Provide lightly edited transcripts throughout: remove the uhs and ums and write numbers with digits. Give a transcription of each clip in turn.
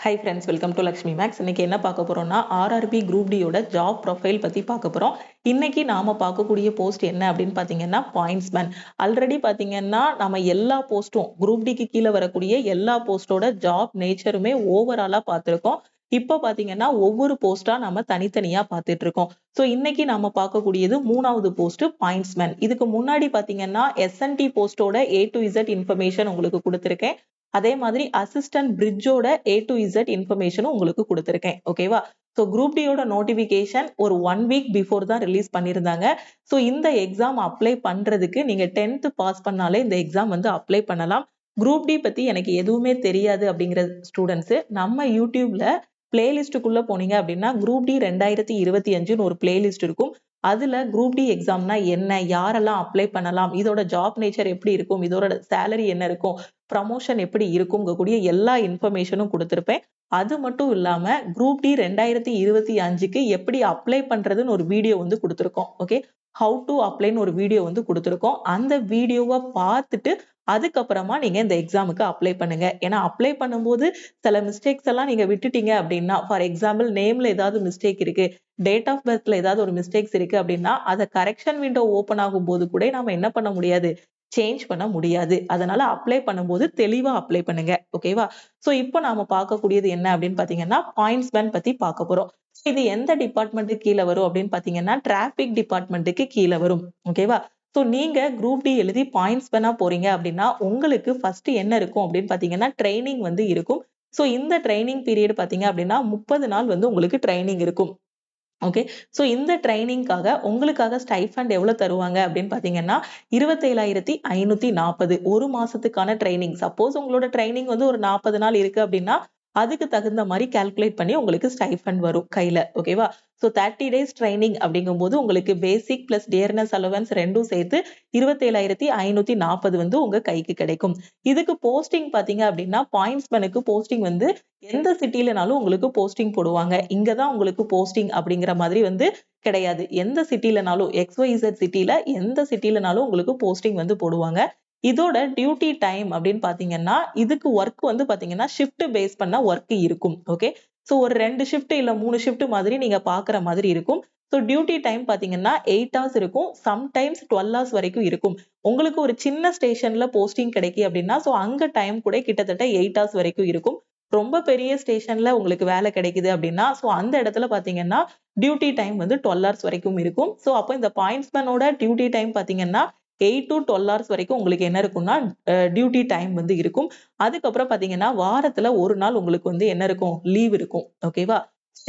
Hi friends, welcome to Lakshmi Max. இன்னைக்கு என்ன பார்க்க போறோம்னா RRB Group D யோட ஜாப் ப்ரொஃபைல் பத்தி பார்க்க போறோம். இன்னைக்கு நாம பார்க்கக்கூடிய போஸ்ட் என்ன அப்படின்னு பாத்தீங்கன்னா பாயிண்ட்ஸ்மேன். ஆல்ரெடி பாத்தீங்கன்னா நம்ம எல்லா போஸ்டும் Group D க்கு கீழே வரக்கூடிய எல்லா போஸ்டோட ஜாப் நேச்சருமே ஓவராலா பார்த்திருக்கோம். இப்ப பாத்தீங்கன்னா ஒவ்வொரு போஸ்டா நம்ம தனித்தனியா பார்த்துட்டு இருக்கோம். சோ இன்னைக்கு நாம பார்க்கக்கூடியது மூணாவது போஸ்ட் பாயிண்ட்ஸ்மேன். இதுக்கு முன்னாடி பாத்தீங்கன்னா SNT போஸ்டோட A to Z information உங்களுக்கு கொடுத்திருக்கேன். அதே மாதிரி அசிஸ்டன்ட் பிரிட்ஜோட A to Z இன்ஃபர்மேஷனும் உங்களுக்கு கொடுத்திருக்கேன். ஓகேவா? ஸோ குரூப் டியோட நோட்டிபிகேஷன் ஒரு 1 வீக் பிஃபோர் தான் ரிலீஸ் பண்ணியிருந்தாங்க. ஸோ இந்த எக்ஸாம் அப்ளை பண்றதுக்கு நீங்க 10th பாஸ் பண்ணாலே இந்த எக்ஸாம் வந்து அப்ளை பண்ணலாம். குரூப் டி பத்தி எனக்கு எதுவுமே தெரியாது அப்படிங்கிற ஸ்டூடெண்ட்ஸ் நம்ம யூடியூப்ல பிளேலிஸ்டுக்குள்ள போனீங்க அப்படின்னா குரூப் டி 2025ன்னு ஒரு பிளேலிஸ்ட் இருக்கும். அதுல குரூப் டி எக்ஸாம்னா என்ன, யாரெல்லாம் அப்ளை பண்ணலாம், இதோட ஜாப் நேச்சர் எப்படி இருக்கும், இதோட சேலரி என்ன இருக்கும், ப்ரமோஷன் எப்படி இருக்கும்ங்கக்கூடிய எல்லா இன்ஃபர்மேஷனும் கொடுத்திருப்பேன். அது மட்டும் இல்லாம குரூப் டி 2025க்கு எப்படி அப்ளை பண்றதுன்னு ஒரு வீடியோ வந்து கொடுத்திருக்கோம். ஓகே, ஹவு டு அப்ளைன்னு ஒரு வீடியோ வந்து கொடுத்திருக்கோம். அந்த வீடியோவை பார்த்துட்டு அதுக்கப்புறமா நீங்க இந்த எக்ஸாமுக்கு அப்ளை பண்ணுங்க. ஏன்னா அப்ளை பண்ணும்போது சில மிஸ்டேக்ஸ் எல்லாம் நீங்க விட்டுட்டீங்க அப்படின்னா, ஃபார் எக்ஸாம்பிள் நேம்ல ஏதாவது மிஸ்டேக் இருக்கு, டேட் ஆஃப் பர்த்ல ஏதாவது ஒரு மிஸ்டேக்ஸ் இருக்கு அப்படின்னா அதை கரெக்ஷன் விண்டோ ஓபன் ஆகும் போது கூட நாம என்ன பண்ண முடியாது, சேஞ்ச் பண்ண முடியாது. அதனால அப்ளை பண்ணும்போது தெளிவா அப்ளை பண்ணுங்க. ஓகேவா? சோ இப்போ நாம பார்க்கக்கூடியது என்ன அப்படின்னு பாத்தீங்கன்னா பாயிண்ட்ஸ்மேன் பத்தி பார்க்க போறோம். இது எந்த டிபார்ட்மெண்ட்டுக்கு கீழே வரும் அப்படின்னு பாத்தீங்கன்னா டிராபிக் டிபார்ட்மெண்ட்டுக்கு கீழே வரும். ஓகேவா? சோ நீங்க குரூப் டி எழுதி பாயிண்ட்ஸ்மேனா போறீங்க அப்படின்னா உங்களுக்கு ஃபர்ஸ்ட் என்ன இருக்கும் அப்படின்னு பாத்தீங்கன்னா ட்ரைனிங் வந்து இருக்கும். சோ இந்த ட்ரைனிங் பீரியட் பாத்தீங்க அப்படின்னா 30 நாள் வந்து உங்களுக்கு ட்ரைனிங் இருக்கும். ஓகே, சோ இந்த ட்ரைனிங்காக உங்களுக்காக ஸ்டைஃபண்ட் எவ்வளவு தருவாங்க அப்படின்னு பாத்தீங்கன்னா 27,540 ஒரு மாசத்துக்கான ட்ரைனிங். சப்போஸ் உங்களோட ட்ரைனிங் வந்து ஒரு 40 நாள் இருக்கு அப்படின்னா அதுக்கு தகுந்த மாதிரி கால்குலேட் பண்ணி உங்களுக்கு ஸ்டைஃபண்ட் வரும் கையில. ஓகேவா? சோ 30 டேஸ் ட்ரைனிங் அப்படிங்கும்போது உங்களுக்கு பேசிக் பிளஸ் டியர்னஸ் அலவன்ஸ் ரெண்டும் சேர்த்து 27,540 வந்து உங்க கைக்கு கிடைக்கும். இதுக்கு போஸ்டிங் பாத்தீங்க அப்படின்னா பாயிண்ட்ஸ்மேனுக்கு போஸ்டிங் வந்து எந்த சிட்டிலனாலும் உங்களுக்கு போஸ்டிங் போடுவாங்க. இங்கதான் உங்களுக்கு போஸ்டிங் அப்படிங்கிற மாதிரி வந்து கிடையாது. எந்த சிட்டிலனாலும் XYZ சிட்டில எந்த சிட்டிலனாலும் உங்களுக்கு போஸ்டிங் வந்து போடுவாங்க. இதோட டியூட்டி டைம் அப்படின்னு பாத்தீங்கன்னா இதுக்கு ஒர்க் வந்து பாத்தீங்கன்னா ஷிஃப்ட் பேஸ் பண்ண ஒர்க் இருக்கும். ஓகே, சோ ஒரு 2 ஷிஃப்ட் இல்ல 3 ஷிஃப்ட் மாதிரி நீங்க பாக்குற மாதிரி இருக்கும். சோ டியூட்டி டைம் பாத்தீங்கன்னா 8 hours இருக்கும். சம்டைம்ஸ் 12 hours வரைக்கும் இருக்கும். உங்களுக்கு ஒரு சின்ன ஸ்டேஷன்ல போஸ்டிங் கிடைக்கு அப்படின்னா சோ அங்க டைம் கூட கிட்டத்தட்ட 8 hours வரைக்கும் இருக்கும். ரொம்ப பெரிய ஸ்டேஷன்ல உங்களுக்கு வேலை கிடைக்குது அப்படின்னா சோ அந்த இடத்துல பாத்தீங்கன்னா டியூட்டி டைம் வந்து 12 hours வரைக்கும் இருக்கும். சோ அப்போ இந்த பாயிண்ட்ஸ்மேனோட டியூட்டி டைம் பாத்தீங்கன்னா 8 to 12 hours வரைக்கும் உங்களுக்கு என்ன இருக்கும்னா டியூட்டி டைம் வந்து இருக்கும். அதுக்கப்புறம் பாத்தீங்கன்னா வாரத்துல ஒரு நாள் உங்களுக்கு வந்து என்ன இருக்கும், லீவ் இருக்கும். ஓகேவா?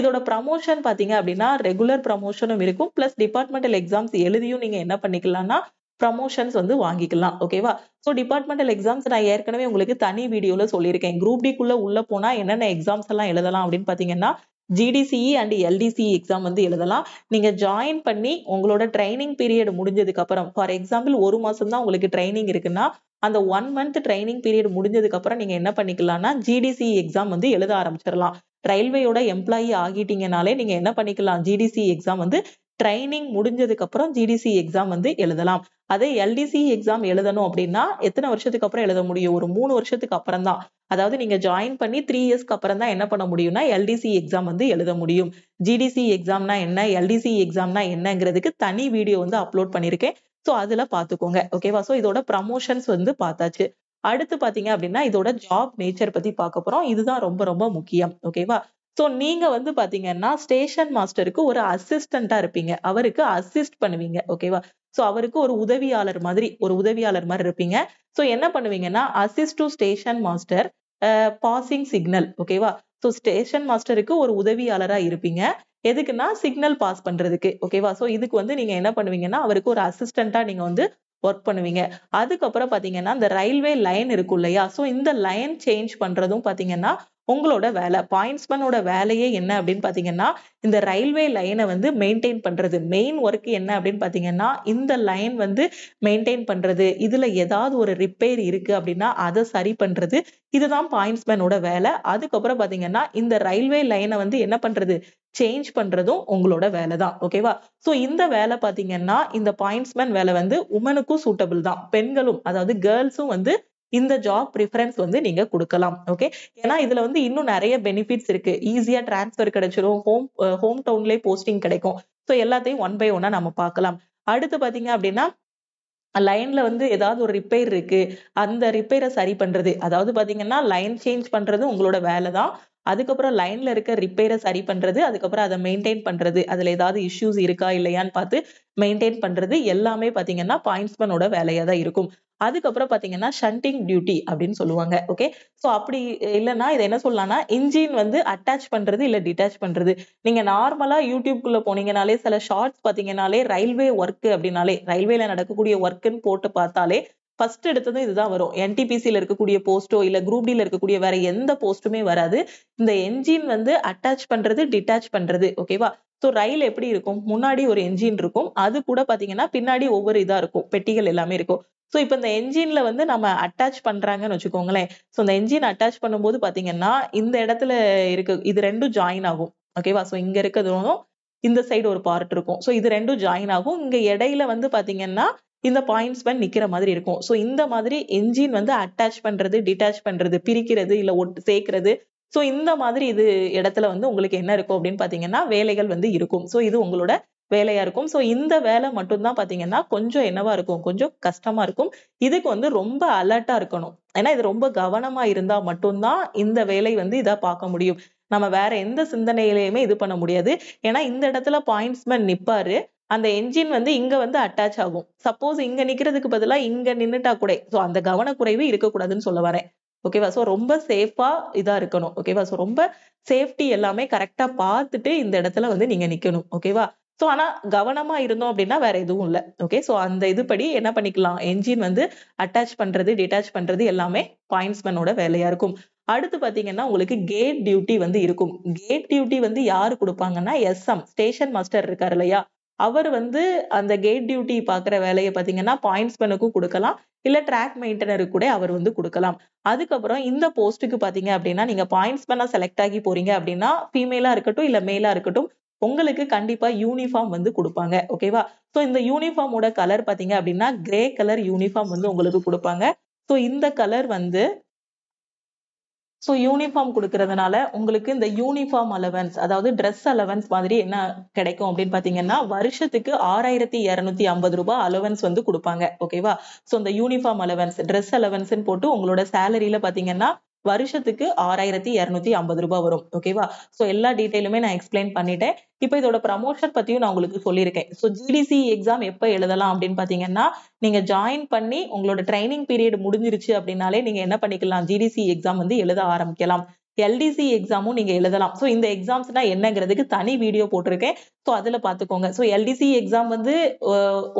இதோட ப்ரமோஷன் பாத்தீங்க அப்படின்னா ரெகுலர் ப்ரமோஷனும் இருக்கும். பிளஸ் டிபார்ட்மெண்டல் எக்ஸாம்ஸ் எழுதியும் நீங்க என்ன பண்ணிக்கலாம்னா ப்ரமோஷன்ஸ் வந்து வாங்கிக்கலாம். ஓகேவா? சோ டிபார்ட்மெண்டல் எக்ஸாம்ஸ் நான் ஏற்கனவே உங்களுக்கு தனி வீடியோல சொல்லியிருக்கேன். குரூப் டி குள்ள உள்ள போனா என்னென்ன எக்ஸாம்ஸ் எல்லாம் எழுதலாம் அப்படின்னு பாத்தீங்கன்னா GDCE அண்ட் LDCE எக்ஸாம் வந்து எழுதலாம். நீங்க ஜாயின் பண்ணி உங்களோட ட்ரைனிங் பீரியட் முடிஞ்சதுக்கு அப்புறம் ஃபார் எக்ஸாம்பிள் ஒரு மாசம் தான் உங்களுக்கு ட்ரைனிங் இருக்குன்னா அந்த 1 month ட்ரைனிங் பீரியட் முடிஞ்சதுக்கு அப்புறம் நீங்க என்ன பண்ணிக்கலாம்னா GDCE எக்ஸாம் வந்து எழுத ஆரம்பிச்சிடலாம். ரயில்வேயோட எம்ப்ளாயி ஆகிட்டீங்கனாலே நீங்க என்ன பண்ணிக்கலாம், GDCE எக்ஸாம் வந்து ட்ரைனிங் முடிஞ்சதுக்கு அப்புறம் GDCE எக்ஸாம் வந்து எழுதலாம். அதே LDCE எக்ஸாம் எழுதணும் அப்படின்னா எத்தனை வருஷத்துக்கு அப்புறம் எழுத முடியும், ஒரு 3 வருஷத்துக்கு அப்புறம் தான். அதாவது நீங்க ஜாயின் பண்ணி 3 இயர்ஸ்க்கு அப்புறம் தான் என்ன பண்ண முடியும்னா LDCE எக்ஸாம் வந்து எழுத முடியும். GDCE எக்ஸாம்னா என்ன, LDCE எக்ஸாம்னா என்னங்கிறதுக்கு தனி வீடியோ வந்து அப்லோட் பண்ணிருக்கேன். சோ அதுல பாத்துக்கோங்க. ஓகேவா? சோ இதோட ப்ரமோஷன்ஸ் வந்து பார்த்தாச்சு. அடுத்து பாத்தீங்க அப்படின்னா இதோட ஜாப் நேச்சர் பத்தி பார்க்க போறோம். இதுதான் ரொம்ப ரொம்ப முக்கியம். ஓகேவா? சோ நீங்க வந்து பாத்தீங்கன்னா ஸ்டேஷன் மாஸ்டருக்கு ஒரு அசிஸ்டண்டா இருப்பீங்க. அவருக்கு அசிஸ்ட் பண்ணுவீங்க. ஓகேவா? சோ அவருக்கு ஒரு உதவியாளர் மாதிரி இருப்பீங்க. சோ என்ன பண்ணுவீங்கன்னா assist to station master passing signal. ஓகேவா? சோ ஸ்டேஷன் மாஸ்டருக்கு ஒரு உதவியாளரா இருப்பீங்க. எதுக்குன்னா சிக்னல் பாஸ் பண்றதுக்கு. ஓகேவா? சோ இதுக்கு வந்து நீங்க என்ன பண்ணுவீங்கன்னா அவருக்கு ஒரு அசிஸ்டண்டா நீங்க வந்து ஒர்க் பண்ணுவீங்க. அதுக்கப்புறம் பாத்தீங்கன்னா இந்த ரயில்வே லைன் இருக்கும் இல்லையா? சோ இந்த லைன் சேஞ்ச் பண்றதும் பாத்தீங்கன்னா உங்களோட வேலை. பாயிண்ட்ஸ்மேனோட வேலையே என்ன அப்படின்னு பாத்தீங்கன்னா இந்த ரயில்வே லைனை வந்து மெயின்டைன் பண்றது. மெயின் ஒர்க் என்ன அப்படின்னு பாத்தீங்கன்னா இந்த லைன் வந்து மெயின்டைன் பண்றது. இதுல ஏதாவது ஒரு ரிப்பேர் இருக்கு அப்படின்னா அதை சரி பண்றது. இதுதான் பாயிண்ட்ஸ்மேனோட வேலை. அதுக்கப்புறம் பாத்தீங்கன்னா இந்த ரயில்வே லைனை வந்து என்ன பண்றது, சேஞ்ச் பண்றதும் உங்களோட வேலை தான். ஓகேவா? சோ இந்த வேலை பாத்தீங்கன்னா இந்த பாயிண்ட்ஸ்மேன் வேலை வந்து உமனுக்கும் சூட்டபிள் தான். பெண்களும் அதாவது கேர்ள்ஸும் வந்து இந்த ஜாப் ப்ரிஃபரன்ஸ் வந்து நீங்க கொடுக்கலாம். ஓகே. ஏன்னா இதுல வந்து இன்னும் நிறைய பெனிஃபிட்ஸ் இருக்கு. ஈஸியா டிரான்ஸ்ஃபர் கிடைச்சிரும். ஹோம் டவுன்லயே போஸ்டிங் கிடைக்கும். ஸோ எல்லாத்தையும் ஒன் பை ஒன்னா நம்ம பார்க்கலாம். அடுத்து பாத்தீங்க அப்படின்னா லைன்ல வந்து ஏதாவது ஒரு ரிப்பேர் இருக்கு. அந்த ரிப்பேரை சரி பண்றது. அதாவது பாத்தீங்கன்னா லைன் சேஞ்ச் பண்றது உங்களோட வேலை தான். அதுக்கப்புறம் லைன்ல இருக்க ரிப்பேரை சரி பண்றது, அதுக்கப்புறம் அதை மெயின்டைன் பண்றது, அதுல ஏதாவது இஷ்யூஸ் இருக்கா இல்லையான்னு பார்த்து மெயின்டைன் பண்றது எல்லாமே பாத்தீங்கன்னா பாயிண்ட்ஸ்மேனோட வேலையா தான் இருக்கும். அதுக்கப்புறம் பாத்தீங்கன்னா ஷண்டிங் டியூட்டி அப்படின்னு சொல்லுவாங்க. ஓகே. சோ அப்படி இல்லைன்னா இதை என்ன சொல்லலாம்னா இன்ஜின் வந்து அட்டாச் பண்றது இல்ல டிட்டாச் பண்றது. நீங்க நார்மலா யூடியூப்குள்ள போனீங்கனாலே சில ஷார்ட்ஸ் பாத்தீங்கன்னாலே ரயில்வே ஒர்க் அப்படின்னாலே ரயில்வேல நடக்கக்கூடிய ஒர்க்குன்னு போட்டு பார்த்தாலே ஃபர்ஸ்ட் எடுத்ததும் இதுதான் வரும். என்டிபிசில இருக்கக்கூடிய போஸ்டோ இல்ல குரூப் டில இருக்கக்கூடிய வேற எந்த போஸ்ட்டுமே வராது. இந்த என்ஜின் வந்து அட்டாச் பண்றது டிட்டாச் பண்றது. ஓகேவா. சோ ரயில் எப்படி இருக்கும், முன்னாடி ஒரு என்ஜின் இருக்கும், அது கூட பாத்தீங்கன்னா பின்னாடி ஒவ்வொரு இதா இருக்கும், பெட்டிகள் எல்லாமே இருக்கும். சோ இப்ப இந்த என்ஜின்ல வந்து நம்ம அட்டாச் பண்றாங்கன்னு வச்சுக்கோங்களேன். சோ இந்த என்ஜின் அட்டாச் பண்ணும்போது பாத்தீங்கன்னா இந்த இடத்துல இருக்கு இது ரெண்டும் ஜாயின் ஆகும். ஓகேவா. சோ இங்க இருக்கிறதும் இந்த சைடு ஒரு பார்ட் இருக்கும். சோ இது ரெண்டும் ஜாயின் ஆகும். இங்க இடையில வந்து பாத்தீங்கன்னா இந்த பாயிண்ட்ஸ்மேன் நிக்கிற மாதிரி இருக்கும். சோ இந்த மாதிரி என்ஜின் வந்து அட்டாச் பண்றது, டிட்டாச் பண்றது, பிரிக்கிறது இல்ல சேர்க்கிறது. சோ இந்த மாதிரி இது இடத்துல வந்து உங்களுக்கு என்ன இருக்கும் அப்படின்னு பாத்தீங்கன்னா வேலைகள் வந்து இருக்கும். சோ இது உங்களோட வேலையா இருக்கும். சோ இந்த வேலை மட்டும் தான் பாத்தீங்கன்னா கொஞ்சம் என்னவா இருக்கும், கொஞ்சம் கஷ்டமா இருக்கும். இதுக்கு வந்து ரொம்ப அலர்ட்டா இருக்கணும். ஏன்னா இது ரொம்ப கவனமா இருந்தா மட்டும்தான் இந்த வேலை வந்து இதா பார்க்க முடியும். நம்ம வேற எந்த சிந்தனையிலயுமே இது பண்ண முடியாது. ஏன்னா இந்த இடத்துல பாயிண்ட்ஸ்மேன் நிப்பாரு. அந்த என்ஜின் வந்து இங்க வந்து அட்டாச் ஆகும். சப்போஸ் இங்க நிக்கிறதுக்கு பதிலா இங்க நின்னுட்டா கூட சோ அந்த கவனக்குறைவு இருக்கக்கூடாதுன்னு சொல்ல வரேன். ஓகேவா. சோ ரொம்ப சேஃபா இதா இருக்கணும். ஓகேவா. சோ ரொம்ப சேஃப்டி எல்லாமே கரெக்ட்டா பார்த்துட்டு இந்த இடத்துல வந்து நீங்க நிக்கணும். ஓகேவா. சோ ஆனா கவனமா இருந்தோம் அப்படின்னா வேற எதுவும் இல்ல. ஓகே. சோ அந்த இதுபடி என்ன பண்ணிக்கலாம், என்ஜின் வந்து அட்டாச் பண்றது, டிட்டாச் பண்றது எல்லாமே பாயிண்ட்ஸ்மேனோட வேலையா இருக்கும். அடுத்து பாத்தீங்கன்னா உங்களுக்கு கேட் டியூட்டி வந்து இருக்கும். கேட் டியூட்டி வந்து யாரு குடுப்பாங்கன்னா எஸ்எம் ஸ்டேஷன் மாஸ்டர் இருக்காரு இல்லையா, அவர் வந்து அந்த கேட் டியூட்டி பாக்குற வேலையை பாத்தீங்கன்னா பாயிண்ட்ஸ்மேனுக்கும் கொடுக்கலாம். இல்ல ட்ராக் மெயின்டெனருக்கு கூட அவர் வந்து கொடுக்கலாம். அதுக்கப்புறம் இந்த போஸ்ட்டுக்கு பாத்தீங்க அப்படின்னா நீங்க பாயிண்ட்ஸ்மேனா செலக்ட் ஆகி போறீங்க அப்படின்னா ஃபீமேலா இருக்கட்டும் இல்ல மேலா இருக்கட்டும் உங்களுக்கு கண்டிப்பா யூனிஃபார்ம் வந்து குடுப்பாங்க. ஓகேவா. சோ இந்த யூனிஃபார்மோட கலர் பாத்தீங்க அப்படின்னா கிரே கலர் யூனிஃபார்ம் வந்து உங்களுக்கு குடுப்பாங்க. சோ இந்த கலர் வந்து யூனிஃபார்ம் குடுக்கறதுனால உங்களுக்கு இந்த யூனிஃபார்ம் அலவன்ஸ் அதாவது டிரெஸ் அலவன்ஸ் மாதிரி என்ன கிடைக்கும் அப்படின்னு பாத்தீங்கன்னா வருஷத்துக்கு ரூ. 6,250 அலவன்ஸ் வந்து குடுப்பாங்க. ஓகேவா. சோ இந்த யூனிஃபார்ம் அலவன்ஸ் டிரெஸ் அலவன்ஸ்ன்னு போட்டு உங்களோட சேலரியில பாத்தீங்கன்னா வருஷத்துக்கு ரூ. 6,250 வரும். ஓகேவா. சோ எல்லா டீடைலுமே நான் எக்ஸ்பிளைன் பண்ணிட்டேன். இப்ப இதோட ப்ரமோஷன் பத்தியும் நான் உங்களுக்கு சொல்லியிருக்கேன். சோ ஜிடிசி எக்ஸாம் எப்ப எழுதலாம் அப்படின்னு பாத்தீங்கன்னா நீங்க ஜாயின் பண்ணி உங்களோட ட்ரைனிங் பீரியட் முடிஞ்சிருச்சு அப்படின்னாலே நீங்க என்ன பண்ணிக்கலாம், ஜிடிசி எக்ஸாம் வந்து எழுத ஆரம்பிக்கலாம். எல்டிசி எக்ஸாமும் நீங்க எழுதலாம். சோ இந்த எக்ஸாம்ஸ்னா என்னங்கிறதுக்கு தனி வீடியோ போட்டிருக்கேன். சோ அதுல பாத்துக்கோங்க. சோ எல்டிசி எக்ஸாம் வந்து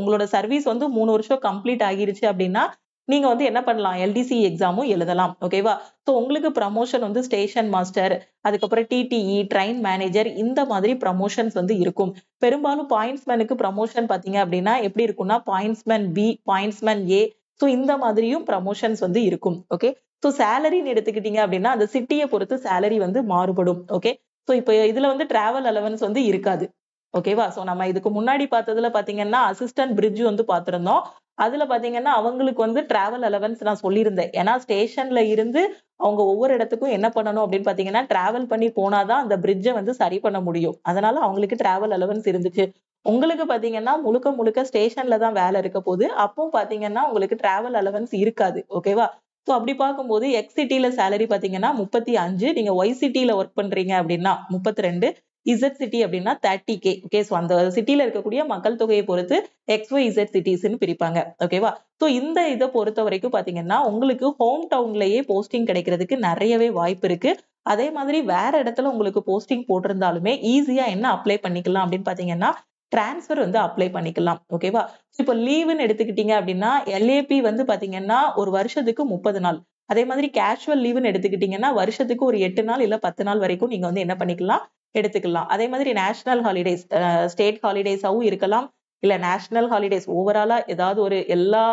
உங்களோட சர்வீஸ் வந்து 3 வருஷம் கம்ப்ளீட் ஆகிருச்சு அப்படின்னா நீங்க வந்து என்ன பண்ணலாம், எல்டிசி எக்ஸாமும் எழுதலாம். ஓகேவா. சோ உங்களுக்கு ப்ரமோஷன் வந்து ஸ்டேஷன் மாஸ்டர், அதுக்கப்புறம் டிடிஇ, ட்ரெயின் மேனேஜர் இந்த மாதிரி ப்ரமோஷன்ஸ் வந்து இருக்கும். பெரும்பாலும் பாயிண்ட்ஸ்மேனுக்கு ப்ரமோஷன் பாத்தீங்க அப்படின்னா எப்படி இருக்கும்னா பாயிண்ட்ஸ்மேன் பி, பாயிண்ட்ஸ்மேன் ஏ சோ இந்த மாதிரியும் ப்ரமோஷன்ஸ் வந்து இருக்கும். ஓகே. சோ சேலரின்னு எடுத்துக்கிட்டீங்க அப்படின்னா அந்த சிட்டியை பொறுத்து சேலரி வந்து மாறுபடும். ஓகே. சோ இப்ப இதுல வந்து டிராவல் அலவன்ஸ் வந்து இருக்காது. ஓகேவா. சோ நம்ம இதுக்கு முன்னாடி பார்த்ததுல பாத்தீங்கன்னா அசிஸ்டன்ட் பிரிட்ஜ் வந்து பார்த்திருந்தோம். அதுல பாத்தீங்கன்னா அவங்களுக்கு வந்து டிராவல் அலவன்ஸ் நான் சொல்லியிருந்தேன். ஏன்னா ஸ்டேஷன்ல இருந்து அவங்க ஒவ்வொரு இடத்துக்கும் என்ன பண்ணணும் அப்படின்னு பாத்தீங்கன்னா டிராவல் பண்ணி போனாதான் அந்த பிரிட்ஜை வந்து சரி பண்ண முடியும். அதனால அவங்களுக்கு டிராவல் அலவன்ஸ் இருந்துச்சு. உங்களுக்கு பாத்தீங்கன்னா முழுக்க முழுக்க ஸ்டேஷன்ல தான் வேலை இருக்க போகுது. அப்போ பாத்தீங்கன்னா உங்களுக்கு டிராவல் அலவன்ஸ் இருக்காது. ஓகேவா. சோ அப்படி பார்க்கும்போது எக்ஸ் சிட்டில சேலரி பாத்தீங்கன்னா 35, நீங்க ஒய் சிட்டில ஒர்க் பண்றீங்க அப்படின்னா 32, இசட் சிட்டி அப்படின்னா 30K. ஓகே. சோ அந்த சிட்டில இருக்கக்கூடிய மக்கள் தொகையை பொறுத்து XYZ சிட்டிஸ்ன்னு பிரிப்பாங்க. ஓகேவா. சோ இந்த இதை பொறுத்த வரைக்கும் பாத்தீங்கன்னா உங்களுக்கு ஹோம் டவுன்லயே போஸ்டிங் கிடைக்கிறதுக்கு நிறையவே வாய்ப்பு இருக்கு. அதே மாதிரி வேற இடத்துல உங்களுக்கு போஸ்டிங் போட்டிருந்தாலுமே ஈஸியா என்ன அப்ளை பண்ணிக்கலாம் அப்படின்னு பாத்தீங்கன்னா டிரான்ஸ்ஃபர் வந்து அப்ளை பண்ணிக்கலாம். ஓகேவா. இப்போ லீவுன்னு எடுத்துக்கிட்டீங்க அப்படின்னா LAP வந்து பாத்தீங்கன்னா ஒரு வருஷத்துக்கு 30 நாள். அதே மாதிரி கேஷுவல் லீவுன்னு எடுத்துக்கிட்டீங்கன்னா வருஷத்துக்கு ஒரு 8 நாள் இல்ல 10 நாள் வரைக்கும் நீங்க வந்து என்ன பண்ணிக்கலாம், எடுத்துக்கலாம். அதே மாதிரி நேஷனல் ஹாலிடேஸ் ஸ்டேட் ஹாலிடேஸாவும் இருக்கலாம். இல்ல நேஷனல் ஹாலிடேஸ் ஓவராலா ஏதாவது ஒரு எல்லா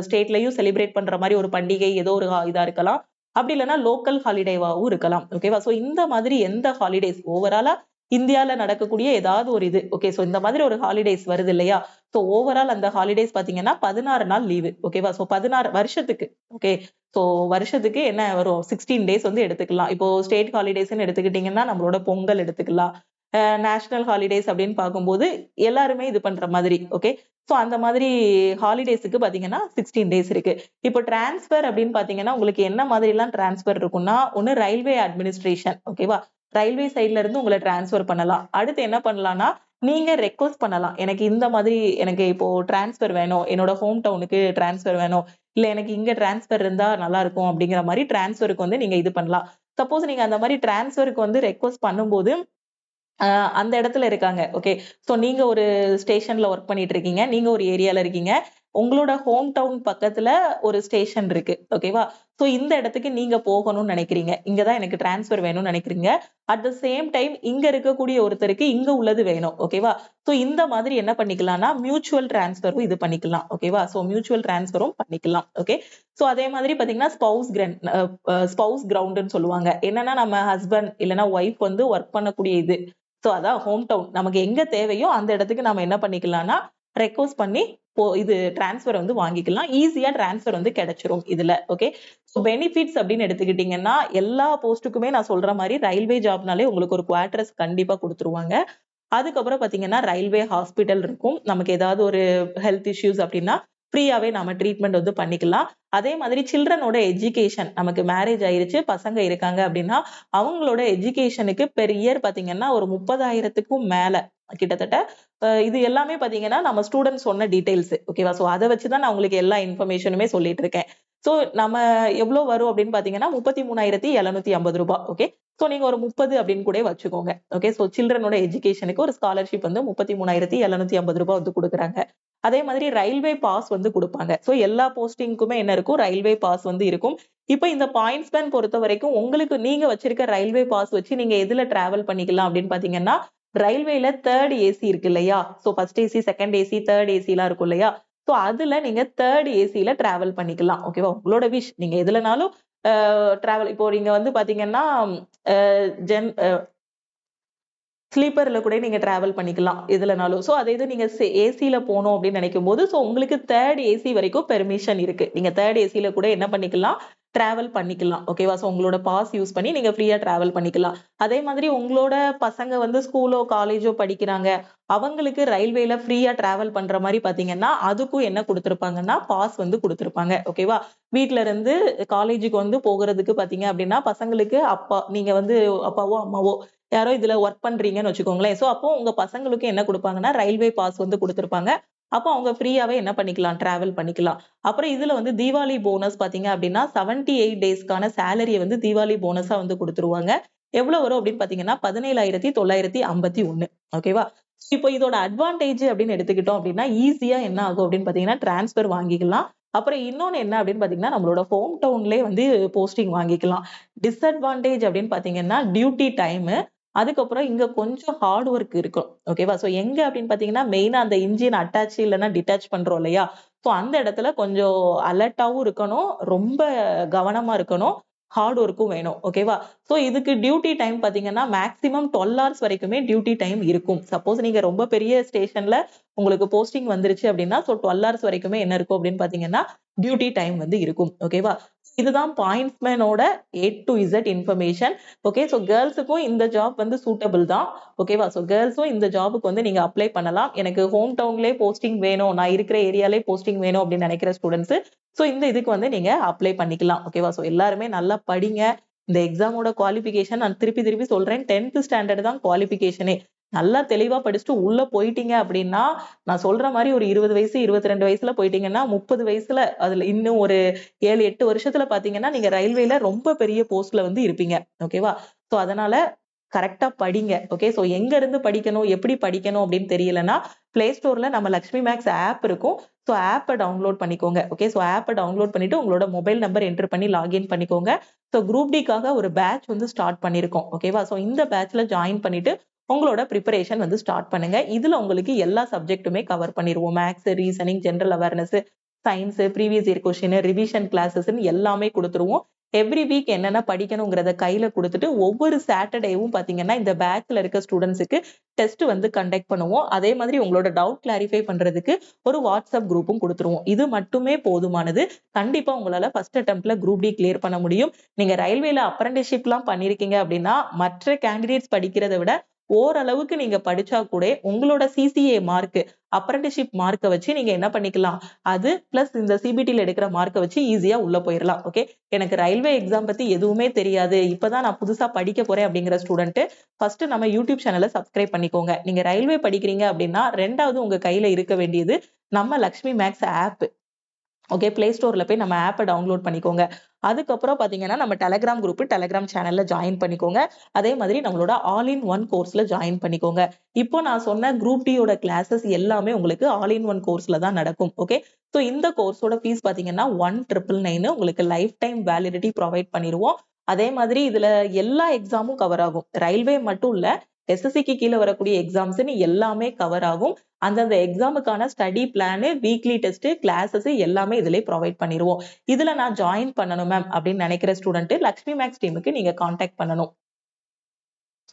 ஸ்டேட்லயும் செலிப்ரேட் பண்ற மாதிரி ஒரு பண்டிகை ஏதோ ஒரு இதா இருக்கலாம். அப்படி இல்லைன்னா லோக்கல் ஹாலிடேவாவும் இருக்கலாம். ஓகேவா. சோ இந்த மாதிரி எந்த ஹாலிடேஸ் ஓவராலா இந்தியால நடக்கக்கூடிய ஏதாவது ஒரு இது. ஓகே. ஸோ இந்த மாதிரி ஒரு ஹாலிடேஸ் வருது இல்லையா? ஸோ ஓவரால் அந்த ஹாலிடேஸ் பார்த்தீங்கன்னா 16 நாள் லீவு. ஓகேவா? ஸோ 16 வருஷத்துக்கு. ஓகே. ஸோ வருஷத்துக்கு என்ன வரும்? 16 டேஸ் வந்து எடுத்துக்கலாம். இப்போ ஸ்டேட் ஹாலிடேஸ்ன்னு எடுத்துக்கிட்டீங்கன்னா, நம்மளோட பொங்கல் எடுத்துக்கலாம். நேஷனல் ஹாலிடேஸ் அப்படின்னு பார்க்கும்போது எல்லாருமே இது பண்ற மாதிரி. ஓகே. ஸோ அந்த மாதிரி ஹாலிடேஸ்க்கு பார்த்தீங்கன்னா 16 டேஸ் இருக்கு. இப்போ டிரான்ஸ்ஃபர் அப்படின்னு பார்த்தீங்கன்னா, உங்களுக்கு என்ன மாதிரிலாம் டிரான்ஸ்ஃபர் இருக்கும்னா, ஒண்ணு ரயில்வே அட்மினிஸ்ட்ரேஷன். ஓகேவா? ரயில்வே சைட்ல இருந்து உங்கள டிரான்ஸ்ஃபர் பண்ணலாம். அடுத்து என்ன பண்ணலாம்னா, நீங்க ரெக்வெஸ்ட் பண்ணலாம். எனக்கு இந்த மாதிரி எனக்கு இப்போ டிரான்ஸ்ஃபர் வேணும். என்னோட ஹோம் டவுனுக்கு டிரான்ஸ்ஃபர் வேணும். இல்ல எனக்கு இங்க டிரான்ஸ்ஃபர் இருந்தா நல்லா இருக்கும் அப்படிங்கிற மாரி டிரான்ஸ்ஃபருக்கு வந்து நீங்க இது பண்ணலாம். சப்போஸ் நீங்க அந்த மாரி டிரான்ஸ்ஃபருக்கு வந்து ரெக்வெஸ்ட் பண்ணும்போது அ அந்த இடத்துல இருக்காங்க. ஓகே. ஸோ நீங்க ஒரு ஸ்டேஷன்ல ஒர்க் பண்ணிட்டு இருக்கீங்க. நீங்க ஒரு ஏரியால இருக்கீங்க. உங்களோட ஹோம் டவுன் பக்கத்துல ஒரு ஸ்டேஷன் இருக்கு. ஓகேவா? ஸோ இந்த இடத்துக்கு நீங்க போகணும்னு நினைக்கிறீங்க. இங்க தான் எனக்கு டிரான்ஸ்ஃபர் வேணும்னு நினைக்கிறீங்க. அட் த சேம் டைம் இங்க இருக்கக்கூடிய ஒருத்தருக்கு இங்க உள்ளது வேணும். ஓகேவா? ஸோ இந்த மாதிரி என்ன பண்ணிக்கலாம்னா, மியூச்சுவல் டிரான்ஸ்ஃபரும் இது பண்ணிக்கலாம். ஓகேவா? ஸோ மியூச்சுவல் டிரான்ஸ்ஃபரும் பண்ணிக்கலாம். ஓகே. ஸோ அதே மாதிரி பார்த்தீங்கன்னா, ஸ்பவுஸ் கிரவுண்டுன்னு சொல்லுவாங்க. என்னன்னா நம்ம ஹஸ்பண்ட் இல்லன்னா ஒய்ஃப் வந்து ஒர்க் பண்ணக்கூடிய இது. சோ அதான் ஹோம் டவுன். நமக்கு எங்க தேவையோ அந்த இடத்துக்கு நாம என்ன பண்ணிக்கலாம்னா, ரெக்வெஸ்ட் பண்ணி இது டிரான்ஸ்ஃபர் வந்து வாங்கிக்கலாம். ஈஸியா டிரான்ஸ்ஃபர் வந்து கிடைச்சிரும் இதுல. ஓகே. சோ பெனிஃபிட்ஸ் அப்படின்னு எடுத்துக்கிட்டீங்கன்னா, எல்லா போஸ்ட்டுக்குமே நான் சொல்ற மாரி ரயில்வே ஜாப்னாலே உங்களுக்கு ஒரு குவார்டர்ஸ் கண்டிப்பா குடுத்துருவாங்க. அதுக்கப்புறம் பார்த்தீங்கன்னா, ரயில்வே ஹாஸ்பிட்டல் இருக்கும். நமக்கு ஏதாவது ஒரு ஹெல்த் இஷ்யூஸ் அப்டின்னா, ஃப்ரீயாவே நாம ட்ரீட்மெண்ட் வந்து பண்ணிக்கலாம். அதே மாதிரி சில்ட்ரனோட எஜுகேஷன் நமக்கு மேரேஜ் ஆயிருச்சு, பசங்க இருக்காங்க அப்டின்னா, அவங்களோட எஜுகேஷனுக்கு பெர் இயர் பார்த்தீங்கன்னா, ஒரு 30,000க்கும் மேல கிட்டத்தட்ட இது எல்லாமே பார்த்தீங்கன்னா, நம்ம ஸ்டூடண்ட் சொன்ன டீட்டெயில்ஸ். ஓகேவா? சோ அத வச்சு தான் நான் உங்களுக்கு எல்லா இன்ஃபர்மேஷனுமே சொல்லிட்டு இருக்கேன். சோ நம்ம எவ்ளோ வரும் அப்டின்னு பார்த்தீங்கன்னா, ரூ. 33,750. ஓகே. சோ நீங்க ஒரு 30 அப்படின்னு கூட வச்சுக்கோங்க. ஓகே. சோ சில்ட்ரனோட எஜுகேஷனுக்கு ஒரு ஸ்காலர்ஷிப் வந்து ரூ. 33,750 வந்து குடுக்குறாங்க. அதே மாதிரி ரயில்வே பாஸ் வந்து குடுப்பாங்க. சோ எல்லா போஸ்டிங்க்குமே என்ன இருக்கும்? ரயில்வே பாஸ் வந்து இருக்கும். இப்ப இந்த பாயிண்ட்ஸ் பேன் பொறுத்தவரைக்கும் உங்களுக்கு நீங்க வச்சிருக்க ரயில்வே பாஸ் வச்சு நீங்க எதுல டிராவல் பண்ணிக்கலாம் அப்படின்னு பார்த்தீங்கன்னா, ரயில்வேல 3 ஏசி இருக்கு இல்லையா? சோ 1 ஏசி, 2 ஏசி, 3 ஏசிலாம் இருக்கும் இல்லையா? சோ அதுல நீங்க 3 ஏசில டிராவல் பண்ணிக்கலாம். ஓகேவா? உங்களோட விஷ். நீங்க எதுலனாலும் டிராவல் இப்போ நீங்க வந்து பார்த்தீங்கன்னா, அ ஜென் அ ஸ்லீப்பர்ல கூட நீங்க டிராவல் பண்ணிக்கலாம். எதுலனாலும். சோ அதே இது நீங்க ஏசில போணும் அப்படின்னு நினைக்கும்போது, சோ உங்களுக்கு 3 ஏசி வரைக்கும் பெர்மிஷன் இருக்கு. நீங்க 3 ஏசில கூட என்ன பண்ணிக்கலாம்? டிராவல் பண்ணிக்கலாம். ஓகேவா? சோ உங்களோட பாஸ் யூஸ் பண்ணி நீங்க ஃப்ரீயா டிராவல் பண்ணிக்கலாம். அதே மாதிரி உங்களோட பசங்க வந்து ஸ்கூலோ, காலேஜோ படிக்கிறாங்க. அவங்களுக்கு ரயில்வேல ஃப்ரீயா டிராவல் பண்ற மாரி பார்த்தீங்கன்னா, அதுக்கும் என்ன குடுத்திருப்பாங்கன்னா, பாஸ் வந்து குடுத்திருப்பாங்க. ஓகேவா? வீட்ல இருந்து காலேஜுக்கு வந்து போகுறதுக்கு பார்த்தீங்க அப்படின்னா, பசங்களுக்கு அப்பா நீங்க வந்து அப்பாவோ, அம்மாவோ யாரோ இதுல ஒர்க் பண்றீங்கன்னு வச்சுக்கோங்களேன். சோ அப்போ உங்க பசங்களுக்கு என்ன குடுப்பாங்கன்னா, ரயில்வே பாஸ் வந்து குடுத்திருப்பாங்க. அப்போ அவங்க ஃப்ரீயாவே என்ன பண்ணிக்கலாம்? டிராவல் பண்ணிக்கலாம். அப்புறம் இதுல வந்து தீபாவளி போனஸ் பார்த்தீங்க அப்படின்னா, 78 டேஸ்க்கான சேலரிய வந்து தீபாவளி போனஸா வந்து குடுத்துருவாங்க. எவ்வளோ வரும் அப்படின்னு பார்த்தீங்கன்னா, 17,951. ஓகேவா? இப்போ இதோட அட்வான்டேஜ் அப்படின்னு எடுத்துக்கிட்டோம் அப்படின்னா, ஈஸியா என்ன ஆகும் அப்படின்னு பார்த்தீங்கன்னா, டிரான்ஸ்ஃபர் வாங்கிக்கலாம். அப்புறம் இன்னொன்னு என்ன அப்படின்னு பார்த்தீங்கன்னா, நம்மளோட ஹோம் டவுன்லயே வந்து போஸ்டிங் வாங்கிக்கலாம். டிஸ்அட்வான்டேஜ் அப்படின்னு பார்த்தீங்கன்னா, டியூட்டி டைமு. அதுக்கப்புறம் இங்க கொஞ்சம் ஹார்ட் ஒர்க் இருக்கும். ஓகேவா? சோ எங்க அப்படின்னு பார்த்தீங்கன்னா, மெயினா அந்த இன்ஜின் அட்டாச் இல்லன்னா டிட்டாச் பண்றோம் இல்லையா? சோ அந்த இடத்துல கொஞ்சம் அலர்ட்டாவும் இருக்கணும். ரொம்ப கவனமா இருக்கணும். ஹார்ட் ஒர்க்கும் வேணும். ஓகேவா? சோ இதுக்கு டியூட்டி டைம் பார்த்தீங்கன்னா, மேக்ஸிமம் 12 ஹார்ஸ் வரைக்குமே டியூட்டி டைம் இருக்கும். சப்போஸ் நீங்க ரொம்ப பெரிய ஸ்டேஷன்ல உங்களுக்கு போஸ்டிங் வந்துருச்சு அப்படின்னா, சோ 12 ஹார்ஸ் வரைக்குமே என்ன இருக்கும் அப்படின்னு பார்த்தீங்கன்னா, டியூட்டி டைம் வந்து இருக்கும். ஓகேவா? இதுதான் பாயிண்ட்ஸ்மேனோட A to Z information. Okay. So கேர்ல்ஸுக்கும் இந்த ஜாப் வந்து சூட்டபிள் தான். ஓகேவா? சோ கேர்ல்ஸும் இந்த ஜாப்க்கு வந்து நீங்க அப்ளை பண்ணலாம். எனக்கு ஹோம் டவுன்லயே போஸ்டிங் வேணும். நான் இருக்கிற ஏரியாலயே போஸ்டிங் வேணும் அப்படின்னு நினைக்கிற ஸ்டூடண்ட்ஸ், சோ இந்த இதுக்கு வந்து நீங்க அப்ளை பண்ணிக்கலாம். ஓகேவா? சோ எல்லாருமே நல்லா படிங்க. இந்த எக்ஸாமோட குவாலிஃபிகேஷன் நான் திருப்பி திருப்பி சொல்றேன். 10th ஸ்டாண்டர்ட் தான் குவாலிஃபிகேஷனே. நல்லா தெளிவா படிச்சுட்டு உள்ள போயிட்டீங்க அப்படின்னா, நான் சொல்ற மாரி ஒரு 20 வயசு, 22 வயசுல போயிட்டீங்கன்னா, 30 வயசுல அதுல இன்னும் ஒரு 7, 8 வருஷத்துல பார்த்தீங்கன்னா, நீங்க ரயில்வேல ரொம்ப பெரிய போஸ்ட்ல வந்து இருப்பீங்க. ஓகேவா? சோ அதனால கரெக்ட்டா படிங்க. ஓகே. சோ எங்க இருந்து படிக்கணும், எப்படி படிக்கணும் அப்படின்னு தெரியலன்னா, Play Storeல நம்ம லக்ஷ்மி மேக்ஸ் ஆப் இருக்கும். சோ ஆப்ப டவுன்லோட் பண்ணிக்கோங்க. ஓகே. சோ ஆப்ப டவுன்லோட் பண்ணிட்டு உங்களோட மொபைல் நம்பர் என்டர் பண்ணி லாகின் பண்ணிக்கோங்க. சோ குரூப் டிக்காக ஒரு பேட்ச் வந்து ஸ்டார்ட் பண்ணியிருக்கோம். ஓகேவா? சோ இந்த பேட்ச்ல ஜாயின் பண்ணிட்டு உங்களோட பிரிப்பரேஷன் வந்து ஸ்டார்ட் பண்ணுங்க. இதுல உங்களுக்கு எல்லா சப்ஜெக்ட்டுமே கவர் பண்ணிருவோம். Maths, reasoning, general awareness, science, previous year question, revision கிளாஸஸ்ன்னு எல்லாமே குடுத்துருவோம். எவ்ரி வீக் என்னென்ன படிக்கணுங்கிறத கையில கொடுத்துட்டு ஒவ்வொரு சாட்டர்டேவும் பாத்தீங்கன்னா இந்த பேட்ச்ல இருக்க ஸ்டூடெண்ட்ஸுக்கு டெஸ்ட் வந்து கண்டக்ட் பண்ணுவோம். அதே மாதிரி உங்களோட டவுட் கிளாரிஃபை பண்றதுக்கு ஒரு வாட்ஸ்அப் குரூப்பும் கொடுத்துருவோம். இது மட்டுமே போதுமானது. கண்டிப்பா உங்களால ஃபர்ஸ்ட் அட்டெம்ப்ட்ல குரூப் டி கிளியர் பண்ண முடியும். நீங்க ரயில்வேல அப்ரண்டிஸ்ஷிப் எல்லாம் பண்ணிருக்கீங்க அப்படின்னா மற்ற கேண்டிடேட்ஸ் படிக்கிறதை விட ஓரளவுக்கு நீங்க படிச்சா கூட உங்களோட சிசிஏ மார்க் அப்ரண்டிஸ்ஷிப் மார்க்கை வச்சு நீங்க என்ன பண்ணிக்கலாம், அது பிளஸ் இந்த சிபிடில எடுக்கிற மார்க்கை வச்சு ஈஸியா உள்ள போயிடலாம். ஓகே, எனக்கு ரயில்வே எக்ஸாம் பத்தி எதுவுமே தெரியாது, இப்பதான் நான் புதுசா படிக்க போறேன் அப்படிங்கிற ஸ்டூடெண்ட் ஃபர்ஸ்ட் நம்ம யூடியூப் சேனலை சப்ஸ்கிரைப் பண்ணிக்கோங்க. நீங்க ரயில்வே படிக்கிறீங்க அப்படின்னா ரெண்டாவது உங்க கையில இருக்க வேண்டியது நம்ம Lakshmi Max app. Okay, play ஸ்டோர்ல போய் நம்ம ஆப்பை டவுன்லோட் பண்ணிக்கோங்க. அதுக்கப்புறம் பாத்தீங்கன்னா நம்ம டெலகிராம் குரூப் டெலகிராம் சேனல்ல ஜாயின் பண்ணிக்கோங்க. அதே மாதிரி நம்மளோட ஆல் இன் ஒன் கோர்ஸ்ல ஜாயின் பண்ணிக்கோங்க. இப்போ நான் சொன்ன குரூப் டியோட கிளாஸஸ் எல்லாமே உங்களுக்கு ஆல் இன் ஒன் கோர்ஸ்ல தான் நடக்கும். ஓகே, ஸோ இந்த கோர்ஸோட ஃபீஸ் பாத்தீங்கன்னா 1999 உங்களுக்கு லைஃப் டைம் வேலிடிட்டி ப்ரொவைட் பண்ணிடுவோம். அதே மாதிரி இதுல எல்லா எக்ஸாமும் கவர் ஆகும். ரயில்வே மட்டும் இல்ல, எஸ்எஸ்சிக்கு கீழே வரக்கூடிய எக்ஸாம்ஸ்ன்னு எல்லாமே கவர் ஆகும். அந்தந்த எக்ஸாமுக்கான study plan, weekly test, classes எல்லாமே இதுல ப்ரொவைட் பண்ணிடுவோம். இதுல நான் ஜாயின் பண்ணணும் மேம் அப்படின்னு நினைக்கிற ஸ்டூடெண்ட் லக்ஷ்மி மேக்ஸ் டீமுக்கு நீங்க கான்டாக்ட் பண்ணணும்.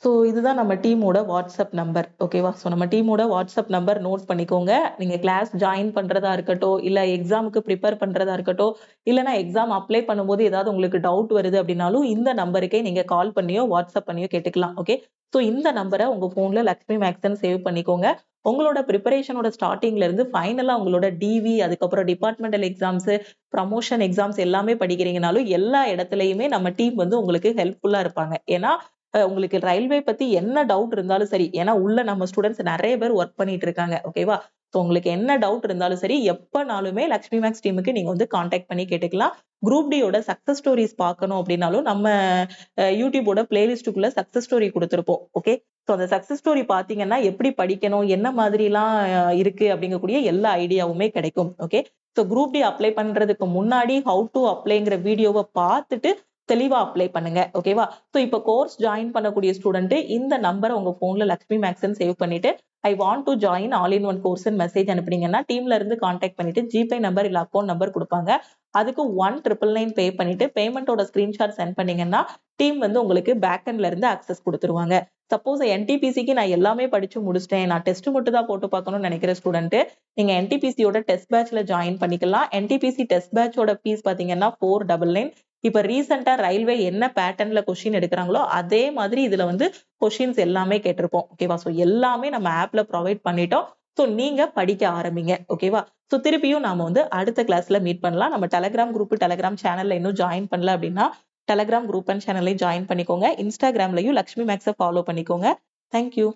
ஸோ இதுதான் நம்ம டீமோட வாட்ஸ்அப் நம்பர். ஓகேவா? ஸோ நம்ம டீமோட வாட்ஸ்அப் நம்பர் நோட் பண்ணிக்கோங்க. நீங்க கிளாஸ் ஜாயின் பண்றதா இருக்கட்டும், இல்ல எக்ஸாமுக்கு ப்ரிப்பேர் பண்றதா இருக்கட்டும், இல்லைன்னா எக்ஸாம் அப்ளை பண்ணும்போது ஏதாவது உங்களுக்கு டவுட் வருது அப்படின்னாலும் இந்த நம்பருக்கே நீங்க கால் பண்ணியோ வாட்ஸ்அப் பண்ணியோ கேட்டுக்கலாம். ஓகே, ஸோ இந்த நம்பரை உங்க போன்ல லக்ஷ்மி மேக்ஸ்ன்னு சேவ் பண்ணிக்கோங்க. உங்களோட ப்ரிப்பரேஷனோட ஸ்டார்டிங்ல இருந்து ஃபைனலா உங்களோட டிவி, அதுக்கப்புறம் டிபார்ட்மெண்டல் எக்ஸாம்ஸ், ப்ரமோஷன் எக்ஸாம்ஸ் எல்லாமே படிக்கிறீங்கனாலும் எல்லா இடத்துலயுமே நம்ம டீம் வந்து உங்களுக்கு ஹெல்ப்ஃபுல்லா இருப்பாங்க. ஏன்னா உங்களுக்கு ரயில்வே பத்தி என்ன டவுட் இருந்தாலும் சரி, ஏன்னா உள்ள நம்ம ஸ்டூடெண்ட்ஸ் நிறைய பேர் ஒர்க் பண்ணிட்டு இருக்காங்க. ஓகேவா? ஸோ உங்களுக்கு என்ன டவுட் இருந்தாலும் சரி, எப்பனாலுமே லக்ஷ்மி மேக்ஸ் டீமுக்கு நீங்க வந்து கான்டாக்ட் பண்ணி கேட்டுக்கலாம். குரூப் டியோட சக்சஸ் ஸ்டோரிஸ் பார்க்கணும் அப்படின்னாலும் நம்ம யூடியூபோட பிளேலிஸ்டுக்குள்ள சக்சஸ் ஸ்டோரி கொடுத்துருப்போம். ஓகே, ஸோ அந்த சக்சஸ் ஸ்டோரி பாத்தீங்கன்னா எப்படி படிக்கணும், என்ன மாதிரிலாம் இருக்கு அப்படிங்கக்கூடிய எல்லா ஐடியாவுமே கிடைக்கும். Okay, so group D apply பண்றதுக்கு முன்னாடி ஹவு டு அப்ளைங்கிற வீடியோவை பார்த்துட்டு தெளிவா அப்ளை பண்ணுங்க. ஓகேவா? ஸோ இப்போ கோர்ஸ் ஜாயின் பண்ணக்கூடிய ஸ்டூடெண்ட் இந்த நம்பரை உங்க போன்ல லக்ஷ்மி மேக்ஸ்ன்னு சேவ் பண்ணிட்டு I want to join all in one course message அனுப்புனீங்கன்னா டீம்ல இருந்து கான்டாக்ட் பண்ணிட்டு ஜிபே நம்பர் இல்ல அக்கௌண்ட் நம்பர் கொடுப்பாங்க. அதுக்கு 1999 பே பண்ணிட்டு பேமெண்டோட ஸ்கிரீன்ஷாட் சென்ட் பண்ணீங்கன்னா டீம் வந்து உங்களுக்கு பேக்எண்ட்ல இருந்து அக்சஸ் கொடுத்துருவாங்க. சப்போஸ் என்டிபிசிக்கு நான் எல்லாமே படிச்சு முடிச்சிட்டேன், நான் டெஸ்ட் மட்டும் தான் போட்டு பார்க்கணும்னு நினைக்கிற ஸ்டூடெண்ட் நீங்க என்டிபிசியோட டெஸ்ட் பேட்ச்ல ஜாயின் பண்ணிக்கலாம். என்டிபிசி டெஸ்ட் பேட்சோட ஃபீஸ் பாத்தீங்கன்னா 499. இப்ப ரீசெண்டா ரயில்வே என்ன பேட்டர்ன்ல கொஸ்டின் எடுக்கிறாங்களோ அதே மாதிரி இதுல வந்து கொஸ்டின்ஸ் எல்லாமே கேட்டிருப்போம். ஓகேவா? ஸோ எல்லாமே நம்ம ஆப்ல ப்ரொவைட் பண்ணிட்டோம். ஸோ நீங்க படிக்க ஆரம்பிங்க. ஓகேவா? ஸோ திருப்பியும் நாம வந்து அடுத்த கிளாஸ்ல மீட் பண்ணலாம். நம்ம டெலகிராம் குரூப் டெலகிராம் சேனல்ல இன்னும் ஜாயின் பண்ணல அப்படின்னா டெலகிராம் குரூப் அண்ட் சேனல்லையும் ஜாயின் பண்ணிக்கோங்க. இன்ஸ்டாகிராம்லயும் லக்ஷ்மி மேக்ஸை ஃபாலோ பண்ணிக்கோங்க. தேங்க்யூ.